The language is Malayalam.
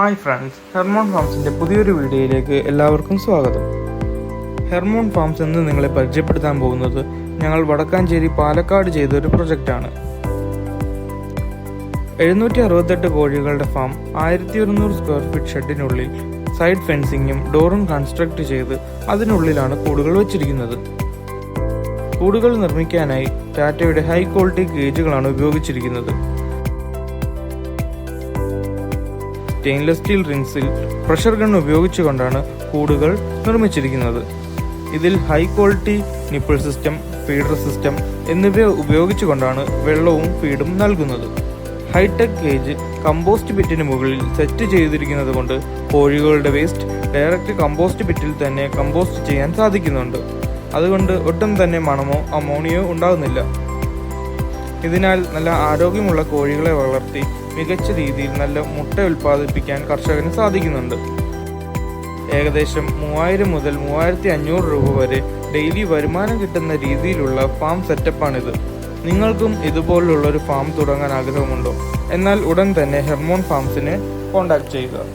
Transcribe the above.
ഹായ് ഫ്രണ്ട്സ്, ഹെർമോൺ ഫാംസിൻ്റെ പുതിയൊരു വീഡിയോയിലേക്ക് എല്ലാവർക്കും സ്വാഗതം. ഹെർമോൺ ഫാംസ് എന്ന് നിങ്ങളെ പരിചയപ്പെടുത്താൻ പോകുന്നത് ഞങ്ങൾ വടക്കാഞ്ചേരി പാലക്കാട് ചെയ്തൊരു പ്രൊജക്റ്റാണ്. 768 കോഴികളുടെ ഫാം 1100 സ്ക്വയർ ഫീറ്റ് ഷെഡിനുള്ളിൽ സൈഡ് ഫെൻസിങ്ങും ഡോറും കൺസ്ട്രക്ട് ചെയ്ത് അതിനുള്ളിലാണ് കൂടുകൾ വച്ചിരിക്കുന്നത്. കൂടുകൾ നിർമ്മിക്കാനായി ടാറ്റയുടെ ഹൈ ക്വാളിറ്റി കേജുകളാണ് ഉപയോഗിച്ചിരിക്കുന്നത്. സ്റ്റെയിൻലെസ് സ്റ്റീൽ റിങ്സിൽ പ്രഷർ ഗൺ ഉപയോഗിച്ചുകൊണ്ടാണ് കൂടുകൾ നിർമ്മിച്ചിരിക്കുന്നത്. ഇതിൽ high quality nipple system, feeder system എന്നിവ ഉപയോഗിച്ചുകൊണ്ടാണ് വെള്ളവും ഫീഡും നൽകുന്നത്. ഹൈടെക് കേജ് കമ്പോസ്റ്റ് പിറ്റിന് മുകളിൽ സെറ്റ് ചെയ്തിരിക്കുന്നത് കൊണ്ട് കോഴികളുടെ വേസ്റ്റ് ഡയറക്റ്റ് കമ്പോസ്റ്റ് പിറ്റിൽ തന്നെ കമ്പോസ്റ്റ് ചെയ്യാൻ സാധിക്കുന്നുണ്ട്. അതുകൊണ്ട് ഒട്ടും തന്നെ മണമോ അമോണിയോ ഉണ്ടാകുന്നില്ല. ഇതിനാൽ നല്ല ആരോഗ്യമുള്ള കോഴികളെ വളർത്തി മികച്ച രീതിയിൽ നല്ല മുട്ട ഉൽപ്പാദിപ്പിക്കാൻ കർഷകന് സാധിക്കുന്നുണ്ട്. ഏകദേശം 3000 മുതൽ 3500 രൂപ വരെ ഡെയിലി വരുമാനം കിട്ടുന്ന രീതിയിലുള്ള ഫാം സെറ്റപ്പാണിത്. നിങ്ങൾക്കും ഇതുപോലുള്ളൊരു ഫാം തുടങ്ങാൻ ആഗ്രഹമുണ്ടോ? എന്നാൽ ഉടൻ തന്നെ ഹെർമോൺ ഫാംസിനെ കോൺടാക്ട് ചെയ്യുക.